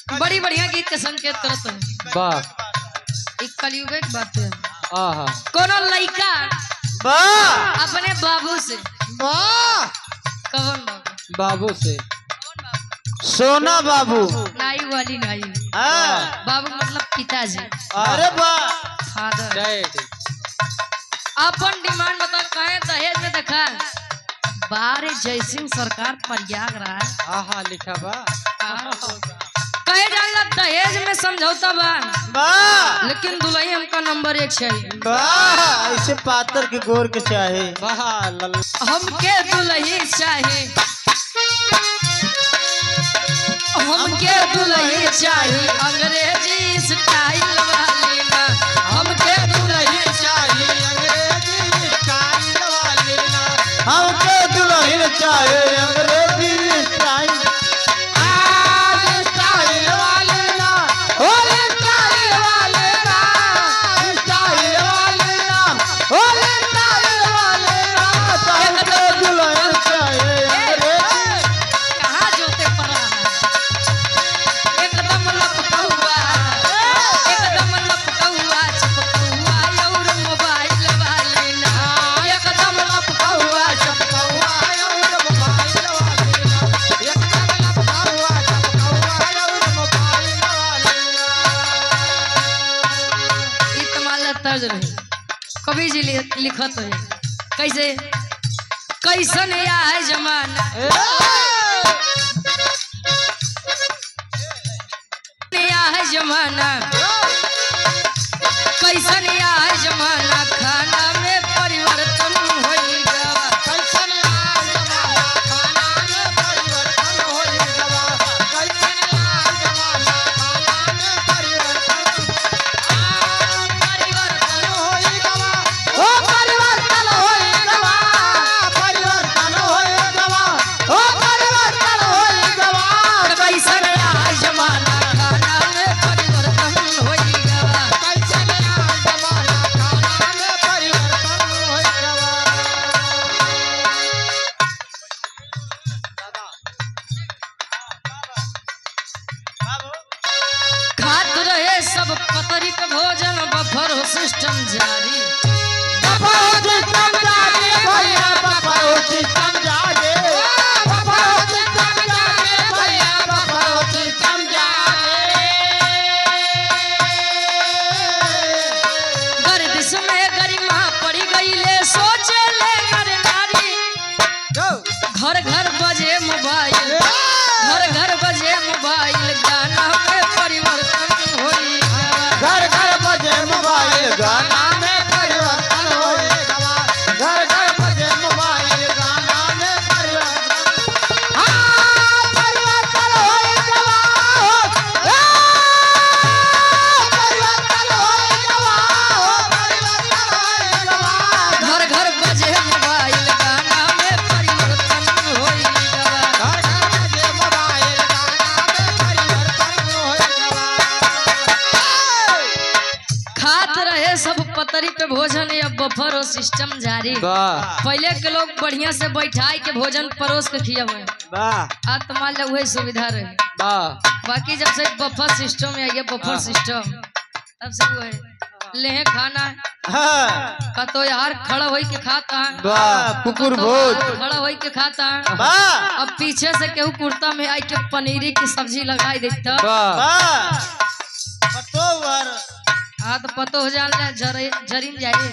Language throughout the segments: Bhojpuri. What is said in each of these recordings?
बड़ी बढ़िया गीत के संकेत करत है। वाह एक कलयुग एक बात है। आहा कोनो लड़का वाह अपने बाबू से वाह कौन बाबू बाबू से सोना बाबू नाई वाली नाई हाँ बाबू मतलब पिताजी अरे वाह फादर डैड अपन डिमांड बता कहे दहेज में देखा बारे जयसिंह सरकार प्रयागराज आहा लिखा बा कहे जाला दहेज में समझौता बा वाह लेकिन दुल्ही हमका नंबर 1 चाहिए। वाह ऐसे पातर के गोर के चाहे वाह लल्ला हमके दुल्ही चाहे हमके दुल्ही चाहे अंग्रेजी स्टाइल वाली ना हमके दुल्ही चाहिए अंग्रेजी स्टाइल वाली ना हमके दुल्हन चाहे अंग्रेजी स्टाइल स्टाइल वाली ना हो स्टाइल वाली ना स्टाइल वाली ना हो स्टाइल वाली ना हमके दुल्हन चाहे अंग्रेजी कहाँ जोते पड़ा एकदम लपकौआ चिपकौआ और मोबाइल वाली ना एकदम लपकौआ चपकौआ और मोबाइल वाली ना एकदम लपकौआ चपकौआ और मोबाइल वाली ना इतमाल तर्ज रहे कवि जी लिखत है कैसे कैसन या है जमाना या है जमाना कैसन या है जमाना खाना में परिवर्तन होइगा कैसन लाल जमाना खाना में परिवर्तन होइगा कैसन लाल जमाना खाना में परिवर्तन होइगा ओ परिवर्तन होइगा परिवर्तन होइगा ओ परिवर्तन होइगा कैसन या है जमाना खाना में परिवर्तन होइगा कैसन लाल जमाना खाना में परिवर्तन होइगा खात रहे सब पतरी का भोजन बफर हो सिस्टम जारी बाबूजी समझाए भैया बाबूजी समझाए बाबूजी समझाए भैया बाबूजी समझाए गर्दिश में गरिमा पड़ी गई ले सोचे ले नर नारी घर घर बजे मोबाइल घर घर बजे मोबाइल गाना में परिवर्तन होइगा घर घर बजे मोबाइल गाना में परिवर्तन होएगा घर घर बजे मोबाइल गाना में परिवर्तन हाँ परिवर्तन होएगा परिवर्तन होएगा परिवर्तन होएगा घर घर बजे मोबाइल गाना में परिवर्तन होइगा घर घर बजे मोबाइल गाना में परिवर्तन होएगा खात रहे सब पतरी पे भोजन या बफर हो सिस्टम जारी वाह पहले के लोग बढ़िया से बैठाई के भोजन परोस के खियावे वाह आज तो मान लो वही सुविधा रहे वाह बाकी जब से बफर सिस्टम या ये बफर सिस्टम तब से वो है ले खाना हाँ का तो यार खड़ा होई के खाता वाह कुकुर भोज खड़ा होई के खाता वाह अब पीछे से केहू कुर्ता में आई के पनीरी की सब्जी लगाई देता वाह वाह पटोवर हाँ तो पतो हो जाए जरीन जाए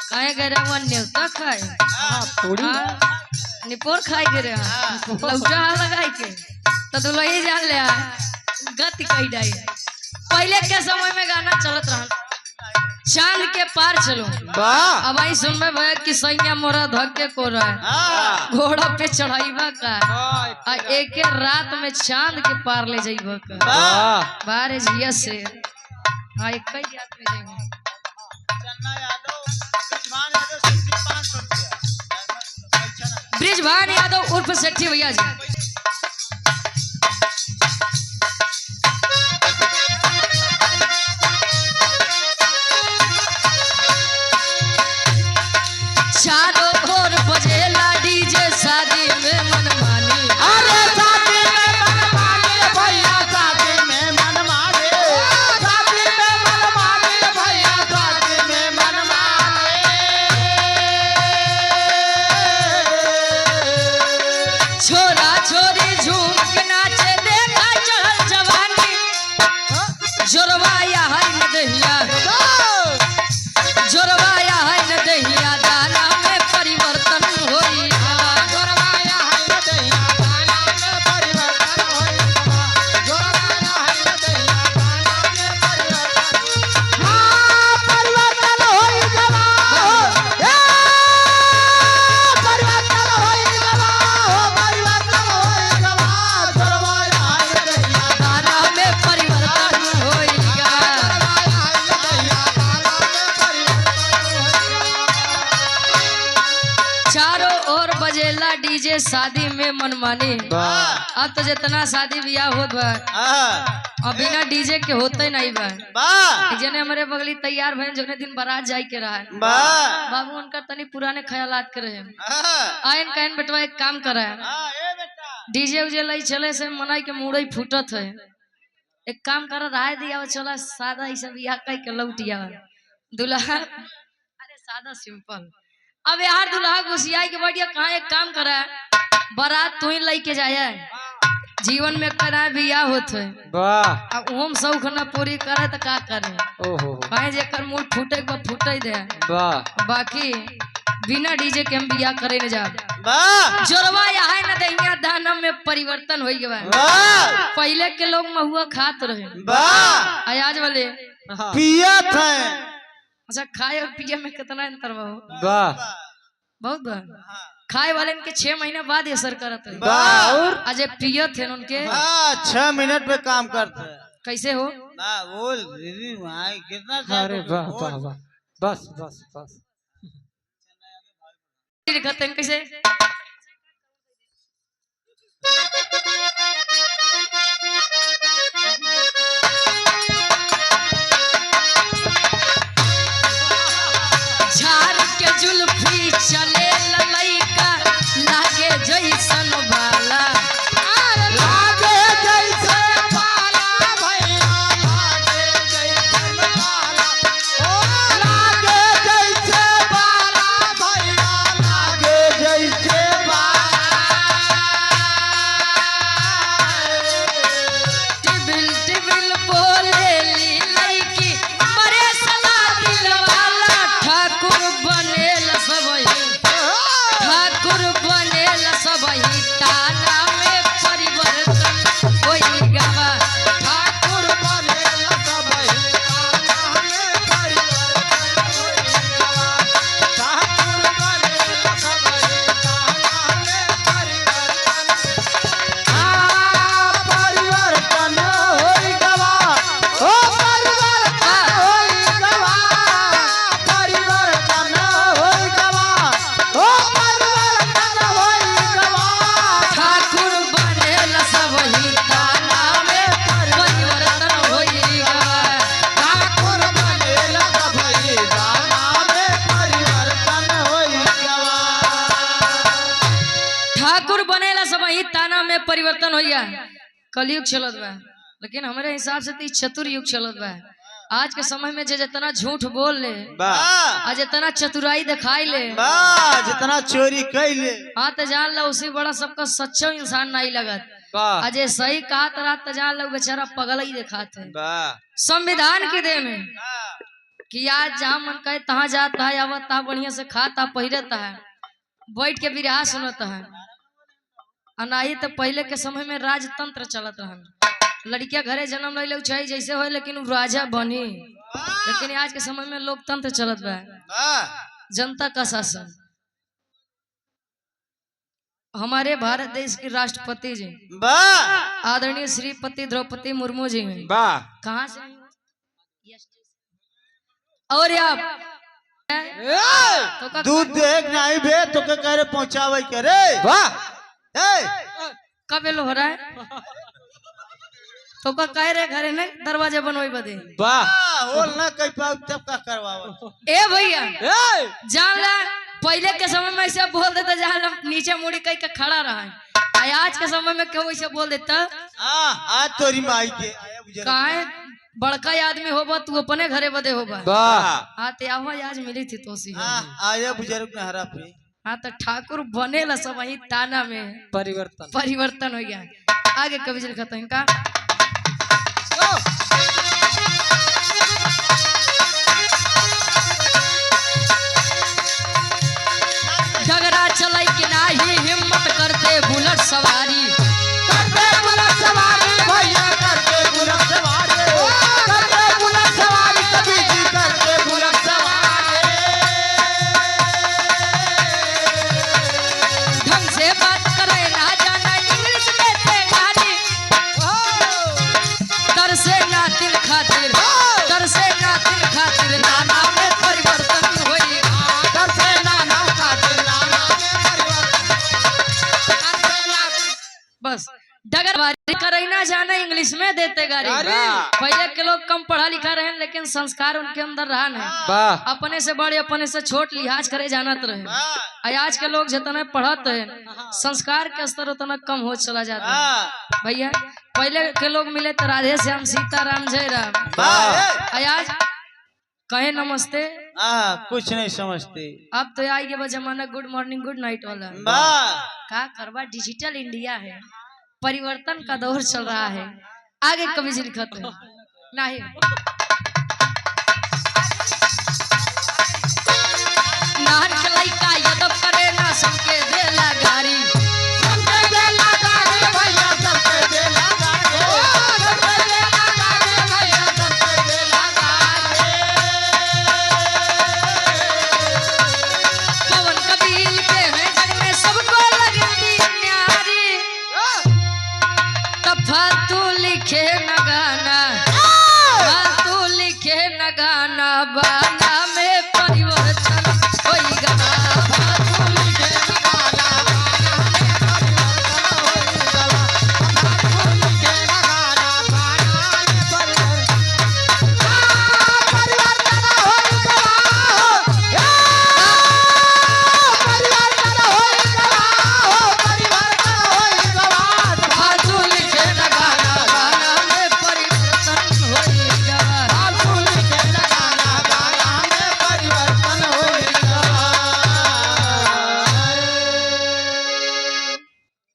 कहे गए रहे वहाँ न्योता खाए थोड़ी निपोर खाए गए रहे लौटा लगाई के तो दुल्ही जान ले गति कही डाई पहले के समय में गाना चलत रहा चांद के पार चलो वाह अब आई सुनबे भैया कि सैया मोरा धक्के को रहा है घोड़ा पे चढ़ाईबा का आ एक रात में चांद के पार ले जाइबा का वाह बारे जिया से हाँ एक कई रात में जाइबा ब्रिजभान यादव उर्फ सेठी भैया जी चारों ओर बजेला डीजे शादी में मनमानी अरे शादी में मनमानी भैया शादी में डीजे शादी में मनमानी। वाह अब तो जितना शादी ब्याह होत बा हाँ अब बिना डीजे के होते नहीं बा। वाह जने हमारे बगली तैयार भैन जोने दिन बारात जाए के रहा है वाह बाबू उनका तनी पुराने ख्यालात के रहे हाँ आयन कहन बेटवा एक काम करा है हाँ, ए बेटा डीजे उजे लाई चले से मनाई के मुड़ई फूटत है। एक काम कर राय दिया चला सादा ई सब बियाह कह के लौटिया दुल्हा अरे सादा सिंपल। अब यार दुल्हा घुसियाई के बढ़िया कहाँ एक काम करा है बारात तू ही लाई के जाया जीवन में करा बियाह होत है वाह अब ओम सौख न पूरी करे तो का करे ओहो कहे जेकर मूड फूटे के फूटे दे वाह बाकी बिना डीजे के हम बियाह करे न जा वाह जोरवा यहाँ न दहिया दानम में परिवर्तन हो गया। वाह पहले के लोग महुआ खात रहे वाह आज वाले हाँ, पियत है अच्छा खाए और पिए में कितना अंतर बा हो? वाह बहुत बा खाए वाले इनके 6 महीने बाद असर करत है वाह और अजय पियत है उनके हाँ 6 मिनट में काम करते हैं कैसे हो वाह बोल दीदी भाई कितना अरे वाह वाह वाह बस बस बस लिखते हैं कैसे झाड़ के जुल्फी चले ललैका लागे जैसन बाला लागे जैसे बाला भैया लागे जैसे बाला ओ लागे जैसे बाला भैया लागे जैसे टिबिल टिबिल बोले ली लैकी मरे सला दिल वाला ठाकुर बनेल सबही ठाकुर बनेल सबही ताना में परिवर्तन होई गवा ठाकुर बनेल सबही ताना में परिवर्तन होई गवा ठाकुर बनेल सबही ताना में परिवर्तन हाँ परिवर्तन होई गवा ओ परिवर्तन होई गवा परिवर्तन होई गवा ओ परिवर्तन होई गवा ठाकुर बनेल सबही ताना में परिवर्तन होई गवा ठाकुर बनेल सबही ताना में परिवर्तन होई गवा ठाकुर बनेला सबही ताना में परिवर्तन होइया। कलयुग चलत बा लेकिन हमारे हिसाब से तो ई चतुर युग चलत बा। आज के समय में जे जितना झूठ बोल ले वाह आ जितना चतुराई दिखाई ले वाह जितना चोरी कैले हाँ तो जान लो उसी बड़ा सबका सच्चा इंसान नहीं लगत वाह अजय सही कहा तो रात तो जान लो बेचारा पगल ही दिखाते हैं। वाह संविधान की देन है कि आज जहाँ मन कहे तहाँ जाता है आवत तहाँ बढ़िया से खाता पहिरता है बैठ के बिरहा सुनता है। अनाही तो पहले के समय में राजतंत्र चलत रहन लड़किया घरे जन्म ले लो चाहे जैसे हो लेकिन उ राजा बनी लेकिन आज के समय में लोकतंत्र चलत बा वाह जनता का शासन। हमारे भारत देश के राष्ट्रपति जी वाह आदरणीय श्रीपति द्रौपदी मुर्मू जी हैं वाह कहाँ से आई हो? और आप तो का दूध देख नहीं बे तो के करे पहुंचावे करे वाह ए कब एलो हो रहा है तो का कह रहे घरे ने दरवाजे बनवाई बदे वाह होल ना कई पाव तब का करवावा ए भैया ए जान ला पहले के समय में ऐसे बोल देता जान ला नीचे मुड़ी कह के खड़ा रहा है आज के समय में क्यों ऐसे बोल देता आज तोरी माई के आया बुझे काहे बड़का आदमी होबा तू अपने घरे बदे होबा वाह हाँ ते आवा आज मिली थी तो सी आया बुजुर्ग ने हरा पे हाँ तो ठाकुर बनेला सब वही ताना में परिवर्तन परिवर्तन हो गया। आगे कवि जी लिखता है इनका झगड़ा चलाई कि नाही हिम्मत करते बुलेट सवारी करते बुलेट सवारी भैया करते बुलेट सवारी करते बुलेट सवारी कभी जी करते बुलेट सवारी ढंग से बात करे ना जाना इंग्लिश में ते गाली तरसे ना दिल खातिर नाना में परिवर्तन होई करते नाना खातिर नाना में परिवर्तन खरई ना जाने इंग्लिश में देते गाड़ी। पहले के लोग कम पढ़ा लिखा रहे लेकिन संस्कार उनके अंदर रहा नहीं। वाह अपने से बड़े अपने से छोट लिहाज करे जानत रहे। आज के लोग जितने पढ़त है संस्कार के स्तर उतना कम हो चला जाता है। भैया पहले के लोग मिले तो राधे श्याम सीताराम जय राम। आज कहे नमस्ते कुछ नहीं समझते। अब तो आई के जमाना गुड मॉर्निंग गुड नाइट वाला। का करवा डिजिटल इंडिया है, परिवर्तन का दौर चल रहा है। आगे कभी जी लिखत है नहीं नाहन के लइका यादव करे ना सबके